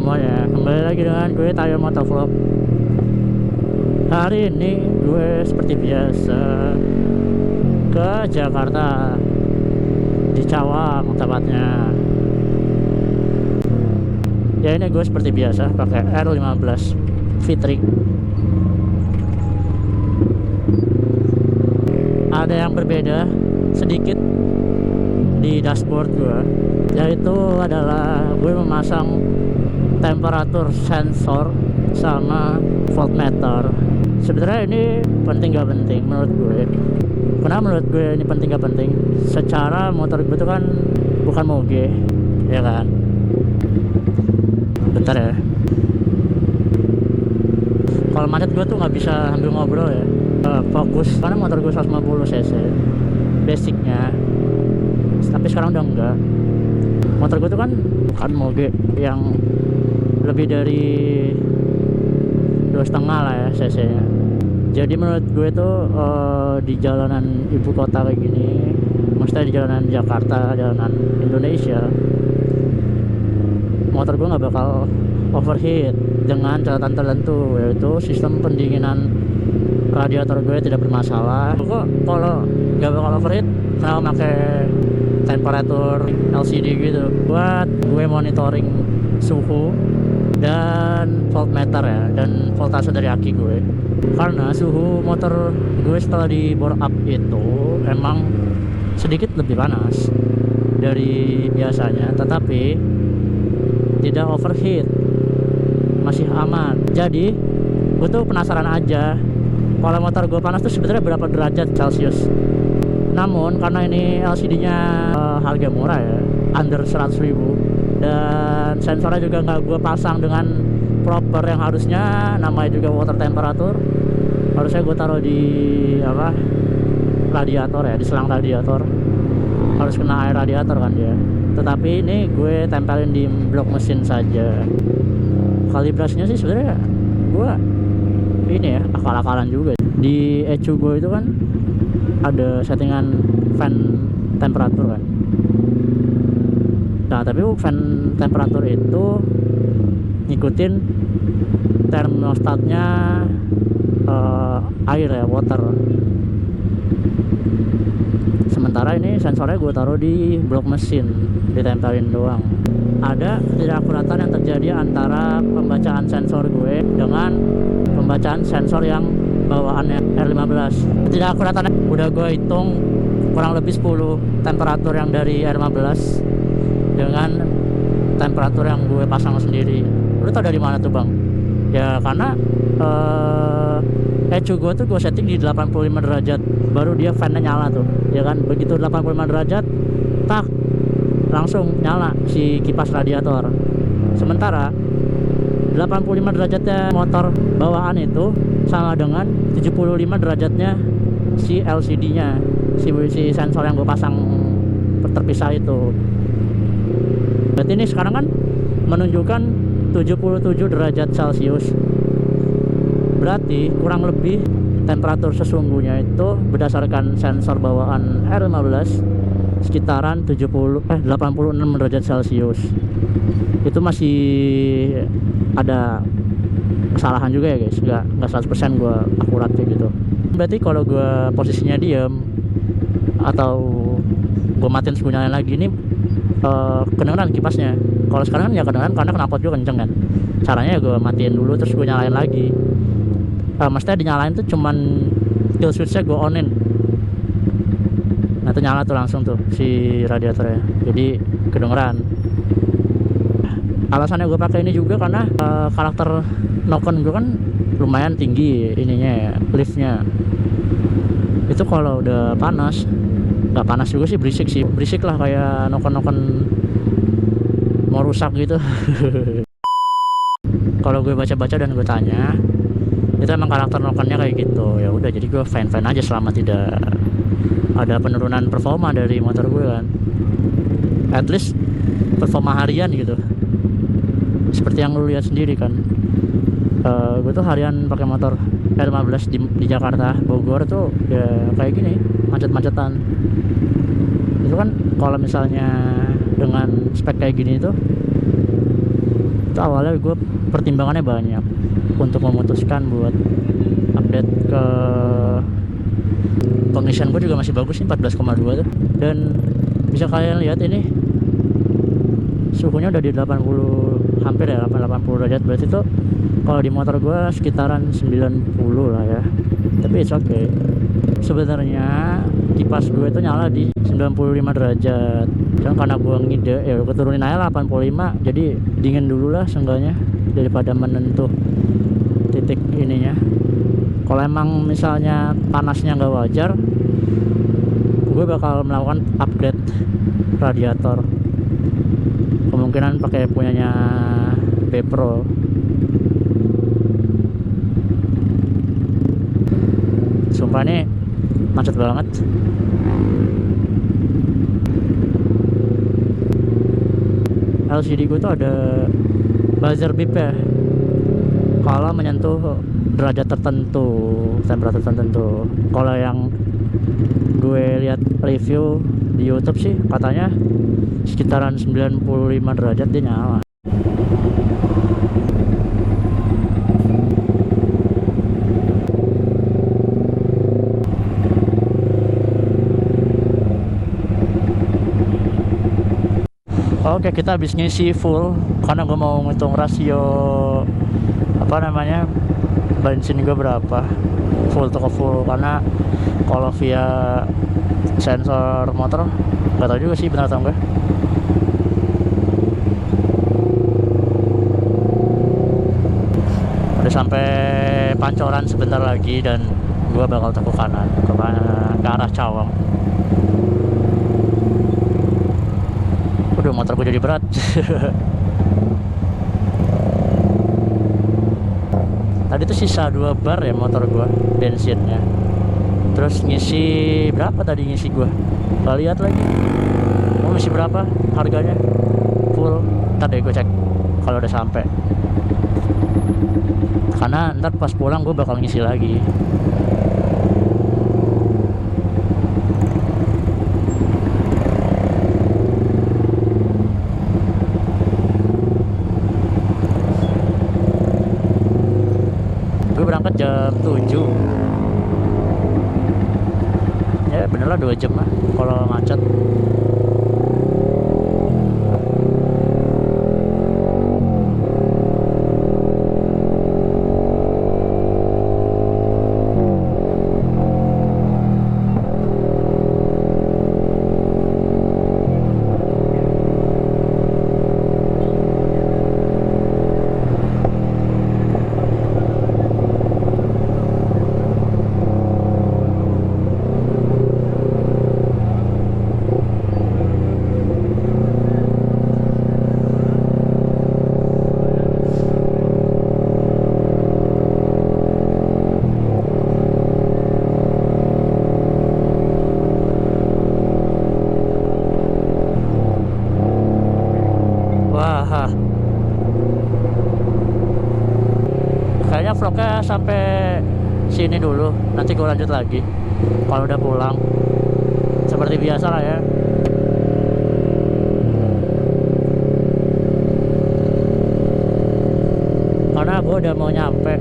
semuanya, kembali lagi dengan gue Tayo Motovlog. Hari ini gue seperti biasa ke Jakarta, di Cawang tepatnya. Ya ini gue seperti biasa pakai R15 Fitrik. Ada yang berbeda sedikit di dashboard gue, yaitu adalah gue memasang temperatur sensor sama voltmeter. Sebenarnya ini penting gak penting menurut gue. Kenapa menurut gue ini penting gak penting? Secara motor gue itu kan bukan moge, ya kan? Bentar ya. Kalau macet gue tuh nggak bisa sambil ngobrol ya. Fokus karena motor gue 150 cc basicnya, tapi sekarang udah enggak. Motor gue tuh kan bukan moge yang lebih dari 2,5 lah ya cc nya. Jadi menurut gue tuh di jalanan ibu kota kayak gini, maksudnya di jalanan Jakarta, jalanan Indonesia, motor gue nggak bakal overheat dengan catatan tertentu, yaitu sistem pendinginan radiator gue tidak bermasalah. Kok kalau nggak bakal overheat, kenapa pakai temperatur LCD gitu buat gue monitoring suhu dan voltmeter ya, dan voltase dari aki gue. Karena suhu motor gue setelah di bore up itu emang sedikit lebih panas dari biasanya, tetapi tidak overheat, masih aman. Jadi gue tuh penasaran aja kalau motor gue panas tuh sebenarnya berapa derajat Celcius. Namun karena ini LCD nya harga murah ya, under 100.000, dan sensornya juga nggak gue pasang dengan proper yang harusnya, namanya juga water temperature, harusnya gue taruh di apa, radiator ya, di selang radiator, harus kena air radiator kan dia. Tetapi ini gue tempelin di blok mesin saja. Kalibrasinya sih sebenarnya gue ini ya akal-akalan juga. Di ECU gue itu kan ada settingan fan temperatur kan. Nah tapi fan temperatur itu ngikutin termostatnya air ya, water. Sementara ini sensornya gue taruh di blok mesin, ditempelin doang. Ada ketidakakuratan yang terjadi antara pembacaan sensor gue dengan pembacaan sensor yang bawaannya R15. Ketidakakuratannya udah gue hitung kurang lebih 10 temperatur yang dari R15 dengan temperatur yang gue pasang sendiri. Lu tau dari mana tuh bang? Ya karena ECU gue tuh gue setting di 85 derajat, baru dia fan-nya nyala tuh, ya kan? Begitu 85 derajat, tak langsung nyala si kipas radiator. Sementara 85 derajatnya motor bawaan itu sama dengan 75 derajatnya si LCD nya, si sensor yang gue pasang terpisah itu. Berarti ini sekarang kan menunjukkan 77 derajat Celcius. Berarti kurang lebih temperatur sesungguhnya itu berdasarkan sensor bawaan R15 sekitaran 86 derajat Celcius. Itu masih ada kesalahan juga ya guys, nggak 100% gue akurat kayak gitu. Berarti kalau gue posisinya diem atau gue matiin terus gue nyalain lagi, ini kedengeran kipasnya. Kalau sekarang kan ya kedengeran karena knalpot gue kenceng kan. Caranya ya gue matiin dulu terus gue nyalain lagi. Maksudnya dinyalain tuh cuman kill switch-nya gue onin. Nah itu nyala tuh langsung tuh si radiatornya, jadi kedengeran. Alasannya gue pakai ini juga karena karakter Nokon gue kan lumayan tinggi ininya ya, liftnya. Itu kalau udah panas, nggak panas juga sih, berisik lah kayak Nokon mau rusak gitu. Kalau gue baca-baca dan gue tanya, itu emang karakter Nokonnya kayak gitu. Ya udah, jadi gue fine aja selama tidak ada penurunan performa dari motor gue kan. At least performa harian gitu, seperti yang lu lihat sendiri kan. Gue tuh harian pakai motor R15 di Jakarta, Bogor tuh ya kayak gini, macet-macetan. Itu kan kalau misalnya dengan spek kayak gini tuh Itu awalnya gue pertimbangannya banyak untuk memutuskan buat update ke pengisian. Gue juga masih bagus nih 14,2 tuh, dan bisa kalian lihat ini suhunya udah di 80, hampir ya 80 derajat. Berarti tuh kalau di motor gue sekitaran 90 lah ya, tapi it's okay. Sebenarnya kipas gue itu nyala di 95 derajat, dan karena gue ngide ya gue turunin aja 85, jadi dingin dulu lah seenggaknya daripada menentuh titik ininya. Kalau emang misalnya panasnya nggak wajar, gue bakal melakukan upgrade radiator, kemungkinan pakai punyanya Bepro. Sumpah nih macet banget. LCD gue tuh ada buzzer beep ya kalau menyentuh derajat tertentu, temperatur tertentu. Kalau yang gue lihat review di YouTube sih katanya sekitaran 95 derajat dia nyala. Oke, kita habis ngisi full karena gue mau ngitung rasio apa namanya bensin gue berapa full to full, karena kalau via sensor motor nggak tahu juga sih benar atau enggak. Udah sampai Pancoran sebentar lagi dan gue bakal tepuk kanan ke arah Cawang. Udah motor gue jadi berat. Tadi tuh sisa 2 bar ya motor gue bensinnya. Terus ngisi berapa tadi ngisi gue? Gak lihat lagi. Mau ngisi berapa harganya? Full. Ntar deh gue cek kalau udah sampai. Karena ntar pas pulang gue bakal ngisi lagi. Berangkat jam 7 ya, bener lah 2 jam lah kalau macet. Kayaknya vlognya sampai sini dulu, nanti gue lanjut lagi kalau udah pulang seperti biasa lah ya. Karena gue udah mau nyampe